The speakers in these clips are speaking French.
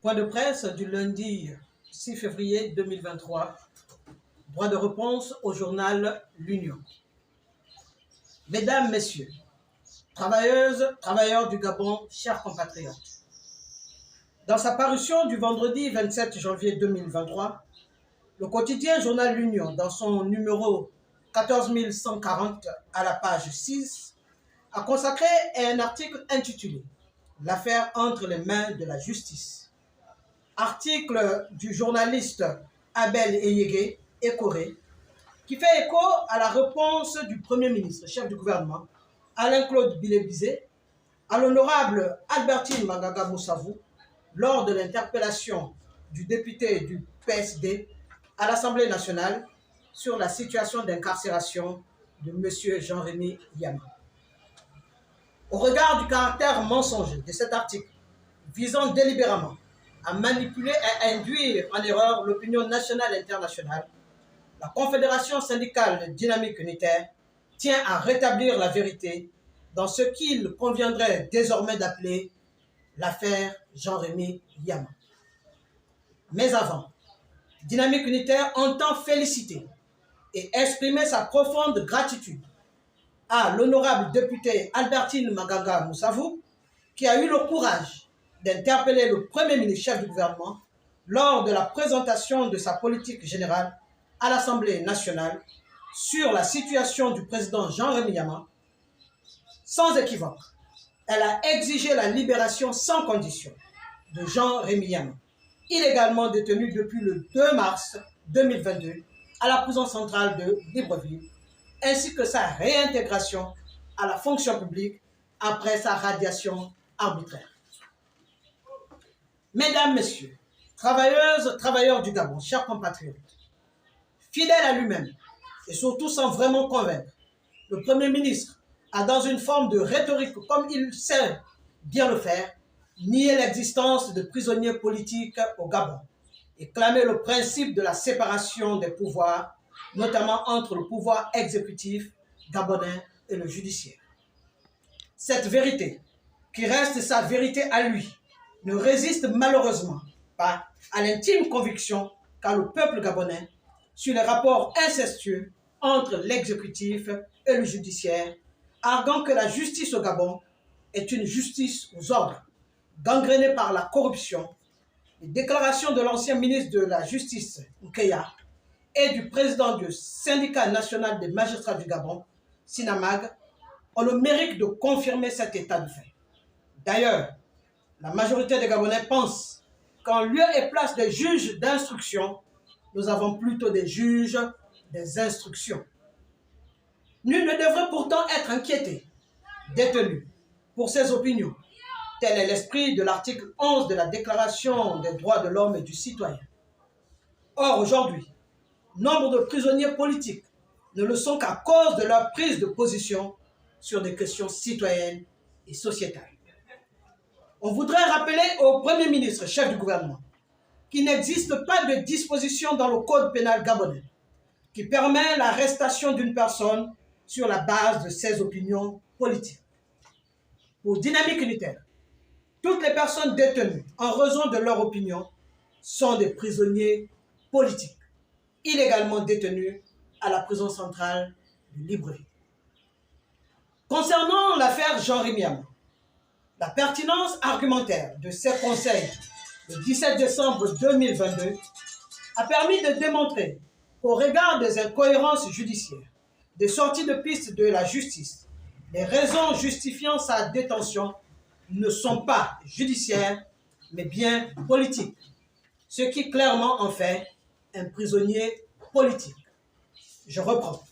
Point de presse du lundi 6 février 2023. Droit de réponse au journal L'Union. Mesdames, Messieurs, travailleuses, travailleurs du Gabon, chers compatriotes, dans sa parution du vendredi 27 janvier 2023, le quotidien journal L'Union, dans son numéro 14140 à la page 6, a consacré un article intitulé « L'affaire entre les mains de la justice ». Article du journaliste Abel Eyégué, Écoré, qui fait écho à la réponse du Premier ministre, chef du gouvernement, Alain-Claude Bilé-Bizé, à l'honorable Albertine Mangaga Moussavou, lors de l'interpellation du député du PSD à l'Assemblée nationale sur la situation d'incarcération de M. Jean-Rémy Yama. Au regard du caractère mensonger de cet article, visant délibérément à manipuler et à induire en erreur l'opinion nationale et internationale, la Confédération syndicale dynamique unitaire tient à rétablir la vérité dans ce qu'il conviendrait désormais d'appeler l'affaire Jean-Rémy Yama. Mais avant, Dynamique unitaire entend féliciter et exprimer sa profonde gratitude à l'honorable député Albertine Mangaga Moussavou, qui a eu le courage d'interpeller le Premier ministre chef du gouvernement lors de la présentation de sa politique générale à l'Assemblée nationale sur la situation du président Jean-Rémy Yama. Sans équivoque, elle a exigé la libération sans condition de Jean-Rémy Yama, illégalement détenu depuis le 2 mars 2022 à la prison centrale de Libreville, ainsi que sa réintégration à la fonction publique après sa radiation arbitraire. Mesdames, Messieurs, travailleuses, travailleurs du Gabon, chers compatriotes, fidèle à lui-même et surtout sans vraiment convaincre, le Premier ministre a, dans une forme de rhétorique comme il sait bien le faire, nié l'existence de prisonniers politiques au Gabon et clamé le principe de la séparation des pouvoirs, notamment entre le pouvoir exécutif gabonais et le judiciaire. Cette vérité, qui reste sa vérité à lui, ne résiste malheureusement pas à l'intime conviction qu'a le peuple gabonais sur les rapports incestueux entre l'exécutif et le judiciaire, arguant que la justice au Gabon est une justice aux ordres, gangrénée par la corruption. Les déclarations de l'ancien ministre de la Justice, Nkeya, et du président du syndicat national des magistrats du Gabon, Sinamag, ont le mérite de confirmer cet état de fait. D'ailleurs, la majorité des Gabonais pensent qu'en lieu et place des juges d'instruction, nous avons plutôt des juges des instructions. Nul ne devrait pourtant être inquiété, détenu, pour ses opinions. Tel est l'esprit de l'article 11 de la Déclaration des droits de l'homme et du citoyen. Or, aujourd'hui, nombre de prisonniers politiques ne le sont qu'à cause de leur prise de position sur des questions citoyennes et sociétales. On voudrait rappeler au Premier ministre, chef du gouvernement, qu'il n'existe pas de disposition dans le code pénal gabonais qui permet l'arrestation d'une personne sur la base de ses opinions politiques. Pour Dynamique unitaire, toutes les personnes détenues en raison de leur opinion sont des prisonniers politiques, illégalement détenus à la prison centrale de Libreville. Concernant l'affaire Jean-Rémy Yama, la pertinence argumentaire de ces conseils le 17 décembre 2022 a permis de démontrer qu'au regard des incohérences judiciaires, des sorties de piste de la justice, les raisons justifiant sa détention ne sont pas judiciaires, mais bien politiques, ce qui clairement en fait un prisonnier politique. Je reprends.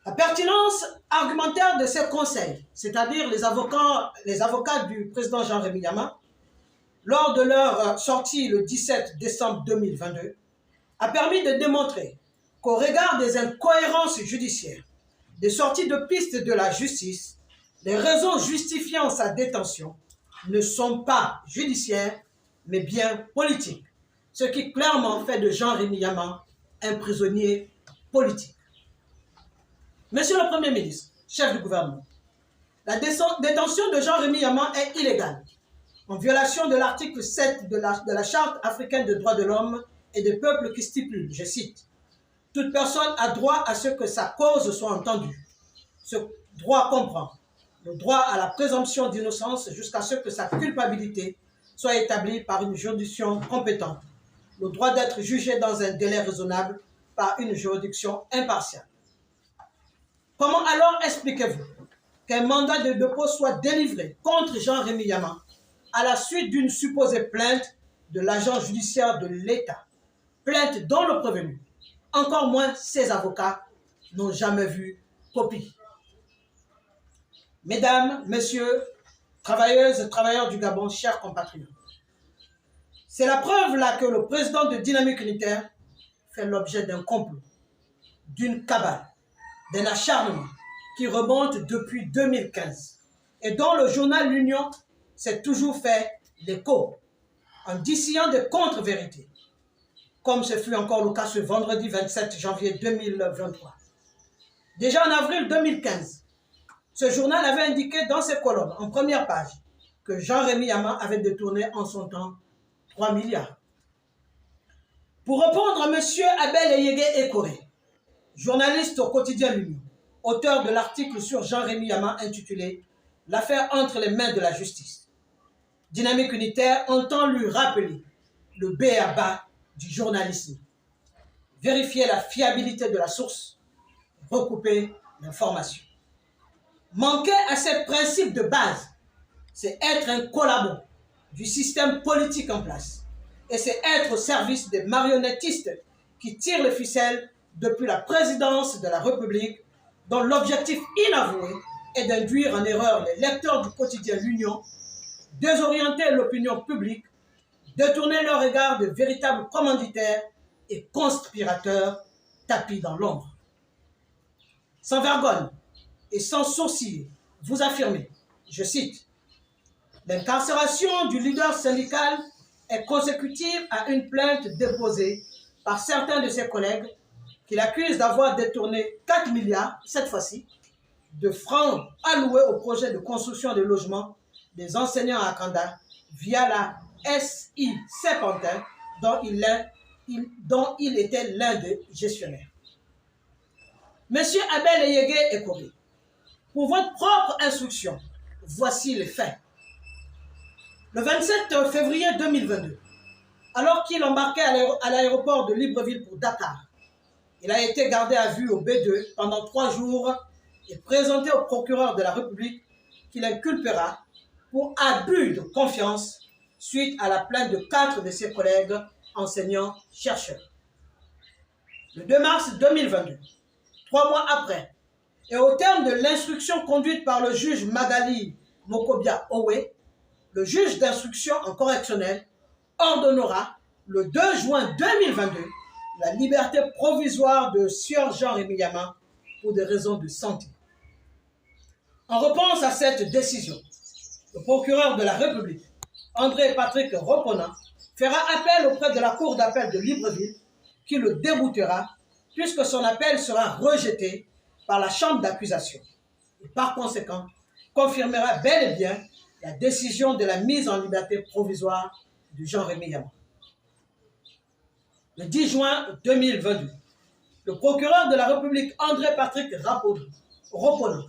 La pertinence argumentaire de ces conseils, c'est-à-dire les avocats du président Jean-Rémy Yama, lors de leur sortie le 17 décembre 2022, a permis de démontrer qu'au regard des incohérences judiciaires, des sorties de piste de la justice, les raisons justifiant sa détention ne sont pas judiciaires, mais bien politiques, ce qui clairement fait de Jean-Rémy Yama un prisonnier politique. Monsieur le Premier ministre, chef du gouvernement, la détention de Jean-Rémy Yama est illégale en violation de l'article 7 de la Charte africaine des droits de l'homme et des peuples qui stipule, je cite, « Toute personne a droit à ce que sa cause soit entendue. Ce droit comprend le droit à la présomption d'innocence jusqu'à ce que sa culpabilité soit établie par une juridiction compétente, le droit d'être jugé dans un délai raisonnable par une juridiction impartiale. » Comment alors expliquez-vous qu'un mandat de dépôt soit délivré contre Jean-Rémy Yama à la suite d'une supposée plainte de l'agent judiciaire de l'État, plainte dont le prévenu, encore moins ses avocats, n'ont jamais vu copie? Mesdames, Messieurs, travailleuses et travailleurs du Gabon, chers compatriotes, c'est la preuve là que le président de Dynamique Unitaire fait l'objet d'un complot, d'une cabale, d'un acharnement qui remonte depuis 2015 et dont le journal L'Union s'est toujours fait l'écho en distillant des contre-vérités, comme ce fut encore le cas ce vendredi 27 janvier 2023. Déjà en avril 2015, ce journal avait indiqué dans ses colonnes, en première page, que Jean-Rémy Yama avait détourné en son temps 3 milliards. Pour répondre à M. Abel Eyege Ekoré, journaliste au quotidien L'Union, auteur de l'article sur Jean-Rémy Yama intitulé « L'affaire entre les mains de la justice », Dynamique Unitaire entend lui rappeler le b.a.-ba du journalisme. Vérifier la fiabilité de la source, recouper l'information. Manquer à ces principes de base, c'est être un collabo du système politique en place. Et c'est être au service des marionnettistes qui tirent les ficelles depuis la présidence de la République, dont l'objectif inavoué est d'induire en erreur les lecteurs du quotidien L'Union, désorienter l'opinion publique, détourner leur regard de véritables commanditaires et conspirateurs tapis dans l'ombre. Sans vergogne et sans sourciller, vous affirmez, je cite, « L'incarcération du leader syndical est consécutive à une plainte déposée par certains de ses collègues qui l'accusent d'avoir détourné 4 milliards, cette fois-ci, de francs alloués au projet de construction de logements des enseignants à Kanda via la SI Serpentin dont il était l'un des gestionnaires. Monsieur Abel Eyege Ekoré, pour votre propre instruction, voici les faits. Le 27 février 2022, alors qu'il embarquait à l'aéroport de Libreville pour Dakar, il a été gardé à vue au B2 pendant 3 jours et présenté au procureur de la République qui l'inculpera pour abus de confiance suite à la plainte de 4 de ses collègues enseignants-chercheurs. Le 2 mars 2022, 3 mois après, et au terme de l'instruction conduite par le juge Magali Mokobia Owe, le juge d'instruction en correctionnel ordonnera le 2 juin 2022 la liberté provisoire de Sieur Jean-Rémy Yama pour des raisons de santé. En réponse à cette décision, le procureur de la République, André Patrick Ropona, fera appel auprès de la Cour d'appel de Libreville qui le déboutera puisque son appel sera rejeté par la chambre d'accusation et par conséquent confirmera bel et bien la décision de la mise en liberté provisoire de Jean-Rémy Yama. Le 10 juin 2022, le procureur de la République André Patrick Ropona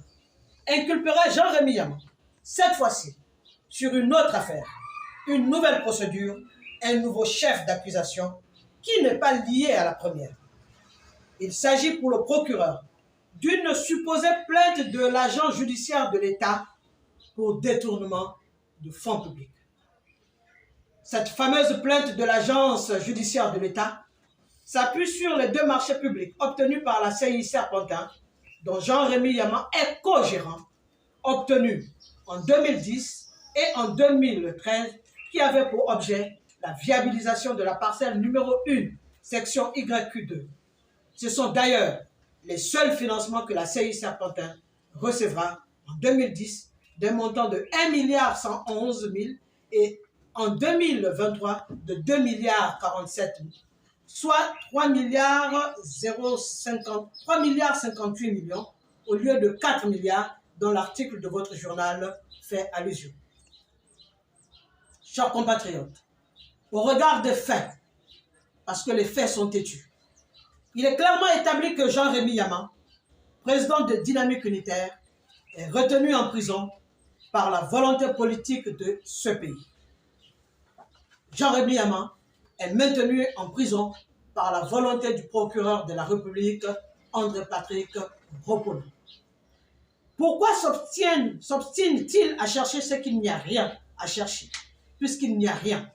inculpera Jean-Rémy Yama, cette fois-ci sur une autre affaire, une nouvelle procédure, un nouveau chef d'accusation qui n'est pas lié à la première. Il s'agit pour le procureur d'une supposée plainte de l'agent judiciaire de l'État pour détournement de fonds publics. Cette fameuse plainte de l'agence judiciaire de l'État s'appuie sur les 2 marchés publics obtenus par la CI Serpentin, dont Jean-Rémy Yama est co-gérant, obtenus en 2010 et en 2013, qui avaient pour objet la viabilisation de la parcelle numéro 1, section YQ2. Ce sont d'ailleurs les seuls financements que la CI Serpentin recevra en 2010 d'un montant de 1,111 milliard et en 2023 de 2,047 milliards, soit 3,58 millions au lieu de 4 milliards dont l'article de votre journal fait allusion. chers compatriotes, au regard des faits, parce que les faits sont têtus, il est clairement établi que Jean-Rémy Yama, président de Dynamique Unitaire, est retenu en prison par la volonté politique de ce pays. Jean-Rémy Yama est maintenu en prison par la volonté du procureur de la République, André-Patrick Ropona. Pourquoi s'obstine-t-il à chercher ce qu'il n'y a rien à chercher, puisqu'il n'y a rien?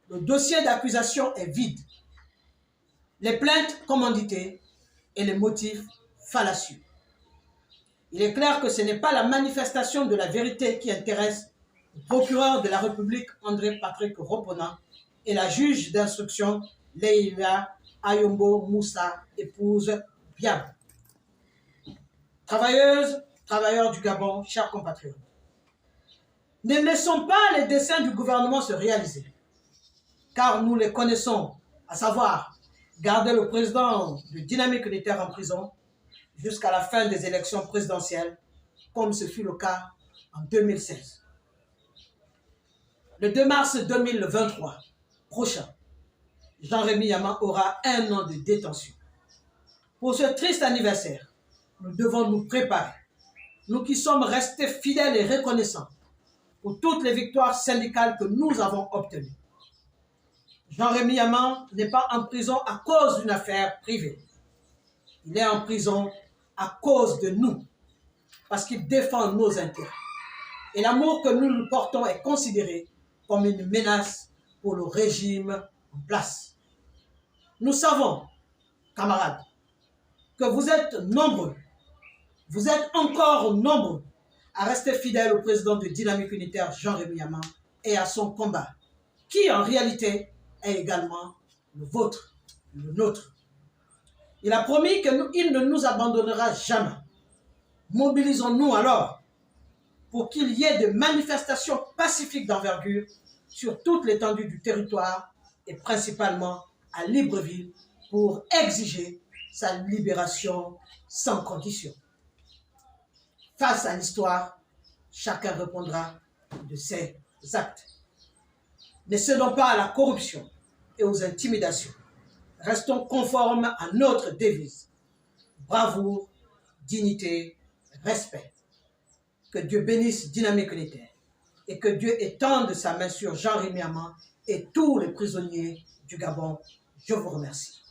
Le dossier d'accusation est vide. Les plaintes commanditées et les motifs fallacieux. Il est clair que ce n'est pas la manifestation de la vérité qui intéresse le procureur de la République, André-Patrick Ropona, et la juge d'instruction, Leila Ayombo Moussa, épouse Biab. Travailleuses, travailleurs du Gabon, chers compatriotes, ne laissons pas les desseins du gouvernement se réaliser, car nous les connaissons, à savoir garder le président de Dynamique Unitaire en prison jusqu'à la fin des élections présidentielles, comme ce fut le cas en 2016. Le 2 mars 2023 prochain, Jean-Rémy Yama aura 1 an de détention. Pour ce triste anniversaire, nous devons nous préparer. Nous qui sommes restés fidèles et reconnaissants pour toutes les victoires syndicales que nous avons obtenues. Jean-Rémy Yama n'est pas en prison à cause d'une affaire privée. Il est en prison à cause de nous, parce qu'il défend nos intérêts. Et l'amour que nous lui portons est considéré comme une menace pour le régime en place. Nous savons, camarades, que vous êtes nombreux, vous êtes encore nombreux à rester fidèles au président de Dynamique Unitaire, Jean-Rémy Yama, et à son combat, qui en réalité est également le vôtre, le nôtre. Il a promis qu'il ne nous abandonnera jamais. Mobilisons-nous alors pour qu'il y ait des manifestations pacifiques d'envergure sur toute l'étendue du territoire et principalement à Libreville pour exiger sa libération sans condition. Face à l'histoire, chacun répondra de ses actes. Ne cédons pas à la corruption et aux intimidations. Restons conformes à notre devise. Bravoure, dignité, respect. Que Dieu bénisse Dynamique Unitaire et que Dieu étende sa main sur Jean-Rémy Yama et tous les prisonniers du Gabon. Je vous remercie.